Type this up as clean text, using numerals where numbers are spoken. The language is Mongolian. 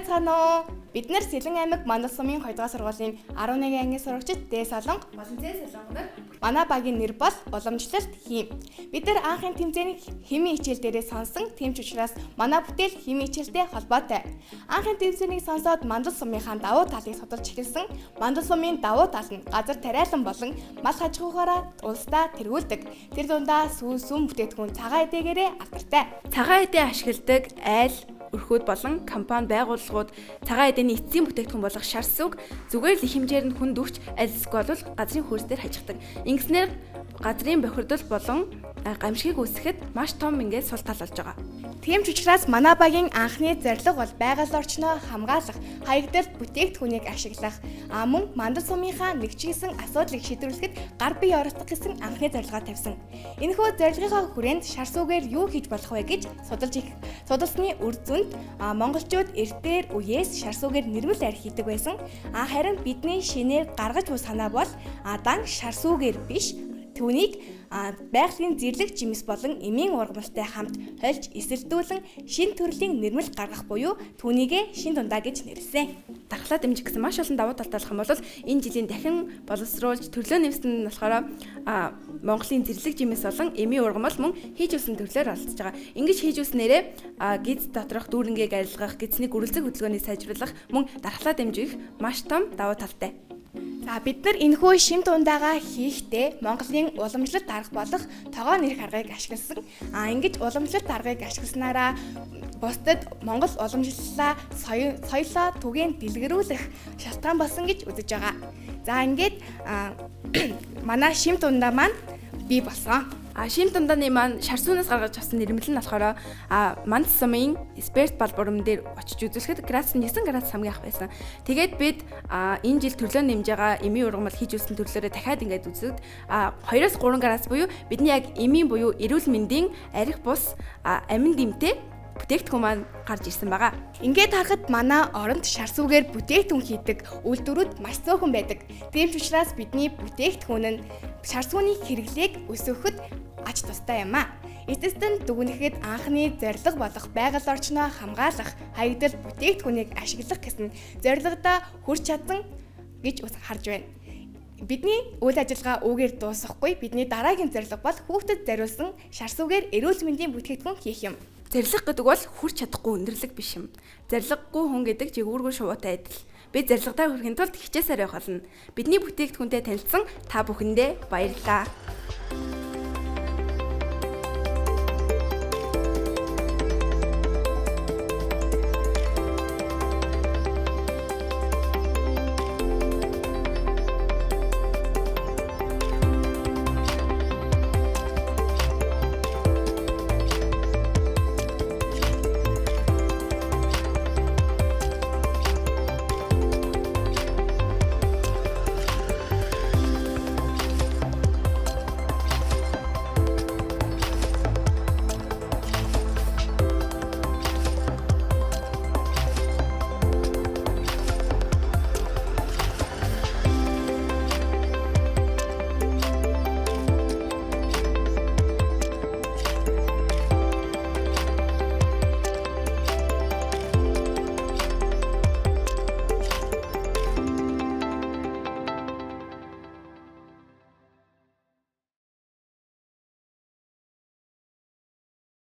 байцгаана уу? Бид нэр Сэлэн аймаг Мандал сумын 2 дугаар сургуулийн 11 ангийн сурагчид Д Солонго болон З Солонгоноор манай багийн нэр бол уламжлалт хим. Бид нар анхын тэмцээний химийн хичээл дээрээ сонсон тэмч учраас манай бүтээл химийн хичээлтэй холбоотой. Анхын тэмцээнийг сонсоод Мандал сумынхаа давуу талыг судалж эхэлсэн. Мандал сумын давуу тал нь газар тариалан болон мал аж ахуйгаараа улсдаа тэргүүлдэг. Тэр дундаа сүм бүтээтгүүн цагаан эдээгээрээ алдартай. Цагаан эдээ ашигладаг айл, өрхүүд болон компани байгууллагууд цагаан эдийн эцсийн бүтээгдэхүүн болох шар сүг зүгээр л их хэмжээр нь хүнд өгч аль эсвэл газрын хөрсдөр хажигдаг. Ингэснээр газрын бохирдол болон гамшигыг үүсгэхэд маш том ингээд сул тал болж байгаа. Тийм ч учраас манай багийн анхны зорилго бол байгаль орчноо хамгаалах, хаягдал бүтээгдэхүүнийг ашиглах, мөн Мандал сумынхаа нэгжсэн асуудлыг шийдвэрлэхэд гар бие оролцох гэсэн анхны зорилгоо тавьсан. Энэхүү зорилгынхаа хүрээнд шар сүгээр юу хийж болох вэ гэж судалсны үр дүнд монголчууд эртээр үеэс шар сүгээр нэрмэл арх хийдэг байсан. Харин бидний шинээр гаргаж буй санаа бол дан шар сүгээр биш, түүнийг байгалийн зэрлэг жимс болон эмийн ургамалтай хамт хольж эсэлдүүлэн шин төрлийн нэрмэл гаргах буюу түүнийгэ шин дундаа гэж нэрлэсэн. Дархлаа дэмжих гэсэн маш олон давуу талтай болох юм бол энэ жилийн дахин боловсруулж төрлөө нэмсэн нь болохоор Монголын зэрлэг жимс болон эмийн ургамал мөн хийж үсэн төрлөөр олдсож байгаа. Ингэж хийж үснээрээ гиз доторх дүүрэнгийг арилгах, гизний гөрөлцөг хөдөлгөөнийг сайжруулах мөн дархлаа дэмжих маш том давуу талтай. Бид нар энэхүү шин дундаагаа хийхдээ Монголын уламжлалт арга болох тогоо нэрх аргыг ашигласан. Ингэж уламжлалт аргыг ашигласнараа бусдад Монгол уламжлалаа соёлоо түгээн дэлгэрүүлэх шалтгаан болсон гэж үзэж байгаа. За ингээд манай шин дундаа маань бий болсон. Шим дундааны маань шар сүнээс гаргаж авсан нэрмэл нь болохоор Мандал сумын Спирт бал бурам дээр очиж үзүүлэхэд градус 9 градус хамгийн ах байсан. Тэгээд бид энэ жил төрлөө нэмж байгаа эмийн ургамал хийж үсэн төрлөөрөө дахиад ингээд үзээд 2-3 градус буюу бидний яг эмийн буюу эрүүл мэндийн арх бус амин дэмтэй бүтээгдэхүүн маань гарч ирсэн байгаа. Ингээд харахад манай оронд шар сүгээр бүтээгдэхүүн хийдэг үйлдвэрүүд маш цөөхөн байдаг. Тийм ч учраас бидний бүтээгдэхүүн нь шар сүний хэрэглээг өсгөхөд ач тустай юм а. Эцэстэн дүгнэхэд анхны зорилго болох байгаль орчноо хамгаалах, хаягдал бүтээгдэхүүнийг ашиглах гэсэн зорилгодоо хүрч чадсан гэж харж байна. Бидний үйл ажиллагаа үүгээр дуусахгүй. Бидний дараагийн зорилго бол хүүхдэд зориулсан шар сүгээр эрүүл мэндийн бүтээгдэхүүн хийх юм. Зорилго гэдэг бол хүрч чадахгүй өндөрлөг биш юм. Зорилгогүй хүн гэдэг жигүүргүй шувуутай адил. Бид зорилгодоо хүрэхин тулд хичээсээр явах болно. Бидний бүтээгдэхүүнтэй танилцсан та бүхэндээ баярлалаа.